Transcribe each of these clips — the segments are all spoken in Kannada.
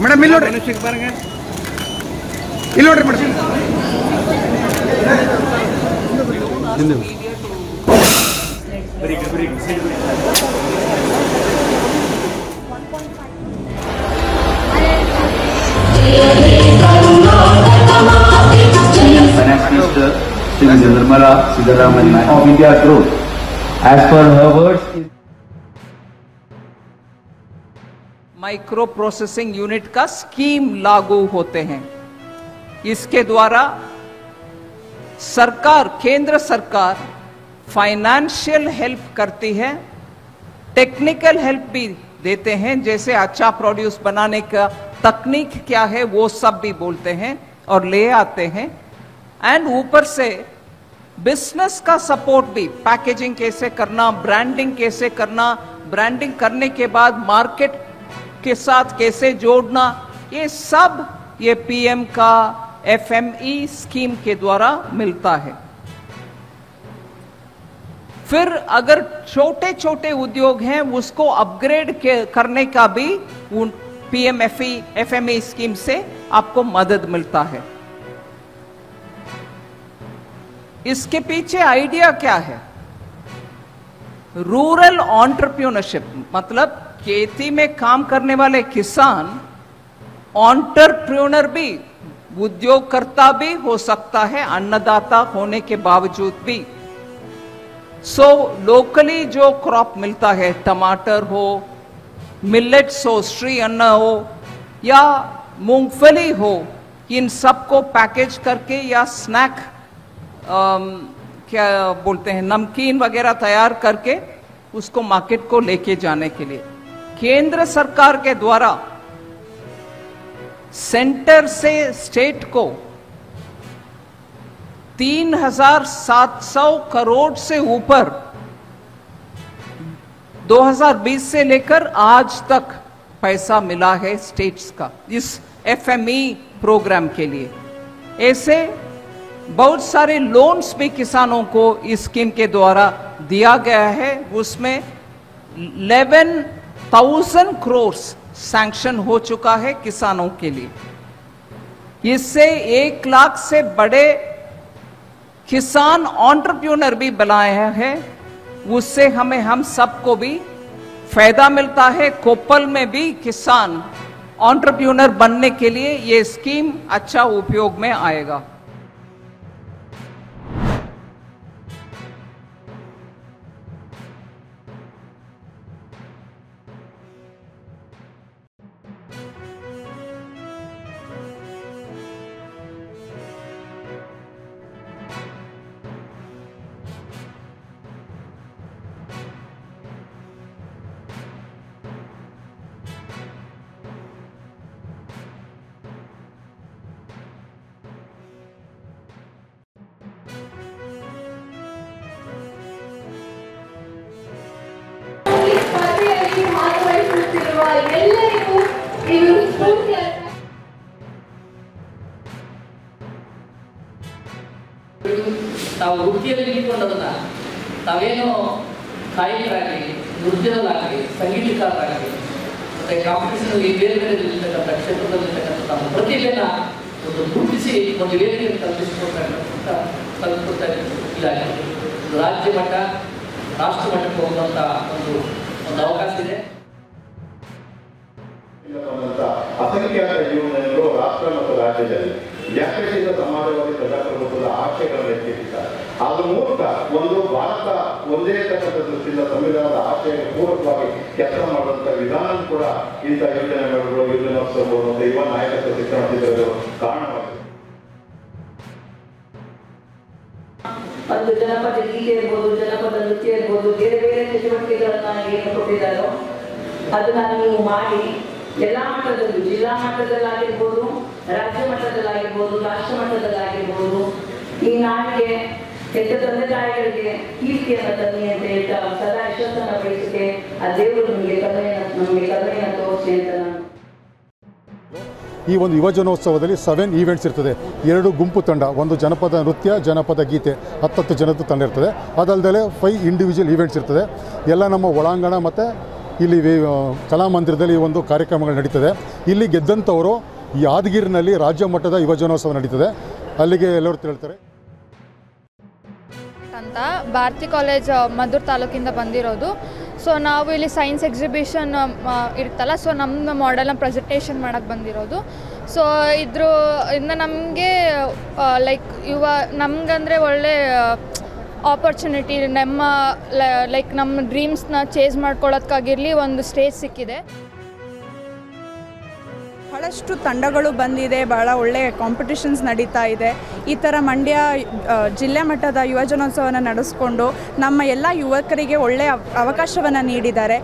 ಮೇಡಮ್ ಇಲ್ಲಿ ನೋಡ್ರಿ, ಇಲ್ಲಿ ನೋಡ್ರಿ madam. Finance Minister Srimati Nirmala Sitharaman of India Group, as per her words, micro processing unit का स्कीम लागू होते हैं। इसके द्वारा सरकार, केंद्र सरकार फाइनेंशियल हेल्प करती है, टेक्निकल हेल्प भी देते हैं, जैसे अच्छा प्रोड्यूस बनाने का तकनीक क्या है वो सब भी बोलते हैं और ले आते हैं। एंड ऊपर से बिजनेस का सपोर्ट भी, पैकेजिंग कैसे करना, ब्रांडिंग कैसे करना, ब्रांडिंग करने के बाद मार्केट के साथ कैसे जोड़ना, ये सब ये पीएम का एफएमई स्कीम के द्वारा मिलता है। फिर अगर छोटे छोटे उद्योग हैं उसको अपग्रेड करने का भी पीएम एफएमई स्कीम से आपको मदद मिलता है। इसके पीछे आइडिया क्या है? रूरल एंटरप्रेन्योरशिप, मतलब खेती में काम करने वाले किसान एंटरप्रेन्योर भी, उद्योगकर्ता भी हो सकता है अन्नदाता होने के बावजूद भी। सो लोकली जो क्रॉप मिलता है, टमाटर हो, मिलेट्स हो, श्री अन्न हो या मूंगफली हो, इन सबको पैकेज करके या स्नैक क्या बोलते हैं, नमकीन वगैरह तैयार करके उसको मार्केट को लेके जाने के लिए केंद्र सरकार के द्वारा सेंटर से स्टेट को 3,700 करोड़ से ऊपर 2020 से लेकर आज तक पैसा मिला है स्टेट्स का इस एफएमई प्रोग्राम के लिए। ऐसे बहुत सारे लोन्स भी किसानों को इस स्कीम के द्वारा दिया गया है। उसमें 11,000 करोड़ सैंक्शन हो चुका है किसानों के लिए। इससे 1 लाख से बड़े किसान एंटरप्रेन्योर भी बनाए हैं। उससे हम सबको भी फायदा मिलता है। कोप्पल में भी किसान एंटरप्रेन्योर बनने के लिए ये स्कीम अच्छा उपयोग में आएगा। ತಾವು ವೃತ್ತಿಯಲ್ಲಿ ಇಟ್ಕೊಂಡದನ್ನ ತಾವೇನು ಕಾಯಕರಾಗಲಿ, ನೃತ್ಯದಲ್ಲಾಗಲಿ, ಸಂಗೀತಕಾರರಾಗಲಿ, ಮತ್ತೆ ಕಾಂಪಿಟೇಷನ್ ಬೇರೆ ಬೇರೆ ಇರ್ತಕ್ಕಂಥ ಕ್ಷೇತ್ರದಲ್ಲಿರ್ತಕ್ಕಂಥ ತಮ್ಮ ಪ್ರತಿಭೆನ ಒಂದು ಗುರುತಿಸಿ ಒಂದು ವೇದಿಕೆಯನ್ನು ಕಲ್ಪಿಸಿಕೊಡ್ತಕ್ಕಂಥ ಇಲಾಖೆ ರಾಜ್ಯ ಮಟ್ಟ, ರಾಷ್ಟ್ರ ಮಟ್ಟಕ್ಕೆ ಹೋಗುವಂಥ ಒಂದು ಅವಕಾಶ ಇದೆ. ಅಸಂಖ್ಯಾತ ಜೀವನಗಳು ರಾಷ್ಟ್ರ ಮತ್ತು ರಾಜ್ಯದಲ್ಲಿ ಜಾತ್ಯತೀತ ಸಮಾಜವಾದಿ ಪ್ರಜಾಪ್ರಭುತ್ವದ ಆಶಯಗಳನ್ನು ಎತ್ತಿಟ್ಟಿದ್ದಾರೆ. ಅದ್ರ ಮೂಲಕ ಒಂದು ಭಾರತ ಒಂದೇ ತಕ್ಕಂಥ ದೃಷ್ಟಿಯಿಂದ ಸಂವಿಧಾನದ ಆಶಯಕ್ಕೆ ಪೂರಕವಾಗಿ ಕೆಲಸ ಮಾಡುವಂಥ ವಿಧಾನ ಕೂಡ ಇಂಥ ಯೋಜನೆಗಳು, ಯೋಜನೋತ್ಸವ ಮತ್ತು ಯುವ ನಾಯಕತ್ವ ಶಿಕ್ಷಣ ಚಿತ್ರಗಳು ಕಾರಣವಾಗಿದೆ. ಒಂದು ಜನಪದ ಗೀತೆ ಇರ್ಬೋದು, ಜನಪದ ನೃತ್ಯ ಇರ್ಬೋದು, ಬೇರೆ ಬೇರೆ ಚಟುವಟಿಕೆಗಳನ್ನ ಏನು ಕೊಟ್ಟಿದ್ದಾರೋ ಅದನ್ನ ನೀವು ಮಾಡಿ ಎಲ್ಲಾ ಮಟ್ಟದಲ್ಲೂ, ಜಿಲ್ಲಾ ಮಟ್ಟದಲ್ಲಾಗಿರ್ಬೋದು, ರಾಜ್ಯ ಮಟ್ಟದಲ್ಲಾಗಿರ್ಬೋದು, ರಾಷ್ಟ್ರ ಮಟ್ಟದಲ್ಲಾಗಿರ್ಬೋದು, ಈ ನಾಡಿಗೆ ಹೆತ್ತ ತಂದೆ ತಾಯಿಗಳಿಗೆ ಕೀರ್ತಿಯನ್ನು ತನ್ನಿ ಅಂತ ಹೇಳ್ತಾ ಸದಾ ಯಶಸ್ಸನ್ನು ಬಯಸುತ್ತೆ. ಆ ದೇವರು ನಮಗೆ ಕರುಣೆಯನ್ನು ತೋರಿಸಿ ಅಂತ ನಾನು ಈ ಒಂದು ಯುವಜನೋತ್ಸವದಲ್ಲಿ 7 ಈವೆಂಟ್ಸ್ ಇರ್ತದೆ. 2 ಗುಂಪು ತಂಡ, ಒಂದು ಜನಪದ ನೃತ್ಯ, ಜನಪದ ಗೀತೆ, 10 ಜನದ ತಂಡ ಇರ್ತದೆ. ಅದಲ್ಲದೆ 5 ಇಂಡಿವಿಜುವಲ್ ಈವೆಂಟ್ಸ್ ಇರ್ತದೆ. ಎಲ್ಲ ನಮ್ಮ ಒಳಾಂಗಣ ಮತ್ತು ಇಲ್ಲಿ ಕಲಾಮಂದಿರದಲ್ಲಿ ಈ ಒಂದು ಕಾರ್ಯಕ್ರಮಗಳು ನಡೀತದೆ. ಇಲ್ಲಿ ಗೆದ್ದಂಥವರು ಯಾದಗಿರಿನಲ್ಲಿ ರಾಜ್ಯ ಮಟ್ಟದ ಯುವಜನೋತ್ಸವ ನಡೀತದೆ, ಅಲ್ಲಿಗೆ ಎಲ್ಲರೂ ತಿಳ್ತಾರೆ ಅಂತ. ಭಾರತಿ ಕಾಲೇಜ್ ಮದ್ದೂರು ತಾಲೂಕಿಂದ ಬಂದಿರೋದು. ಸೊ ನಾವು ಇಲ್ಲಿ ಸೈನ್ಸ್ ಎಕ್ಸಿಬಿಷನ್ ಇರ್ತಲ್ಲ, ಸೊ ನಮ್ಮ ಮಾಡೆಲ್ನ ಪ್ರೆಸೆಂಟೇಷನ್ ಮಾಡೋಕ್ಕೆ ಬಂದಿರೋದು. ಸೊ ಇಂದ ನಮಗೆ ಲೈಕ್ ನಮಗಂದರೆ ಒಳ್ಳೆ ಆಪರ್ಚುನಿಟಿ, ನಮ್ಮ ಡ್ರೀಮ್ಸ್ನ ಚೇಸ್ ಮಾಡ್ಕೊಳ್ಳೋದಕ್ಕಾಗಿರಲಿ ಒಂದು ಸ್ಟೇಜ್ ಸಿಕ್ಕಿದೆ. ಬಹಳಷ್ಟು ತಂಡಗಳು ಬಂದಿದೆ, ಬಹಳ ಒಳ್ಳೆಯ ಕಾಂಪಿಟಿಷನ್ಸ್ ನಡೀತಾ ಇದೆ. ಈ ಥರ ಮಂಡ್ಯ ಜಿಲ್ಲೆ ಮಟ್ಟದ ಯುವಜನೋತ್ಸವನ ನಡೆಸ್ಕೊಂಡು ನಮ್ಮ ಎಲ್ಲ ಯುವಕರಿಗೆ ಒಳ್ಳೆಯ ಅವಕಾಶವನ್ನು ನೀಡಿದ್ದಾರೆ.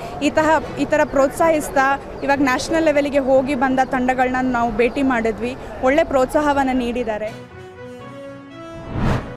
ಈ ಥರ ಪ್ರೋತ್ಸಾಹಿಸ್ತಾ ಇವಾಗ ನ್ಯಾಷನಲ್ ಲೆವೆಲ್ಗೆ ಹೋಗಿ ಬಂದ ತಂಡಗಳನ್ನ ನಾವು ಭೇಟಿ ಮಾಡಿದ್ವಿ, ಒಳ್ಳೆ ಪ್ರೋತ್ಸಾಹವನ್ನು ನೀಡಿದ್ದಾರೆ.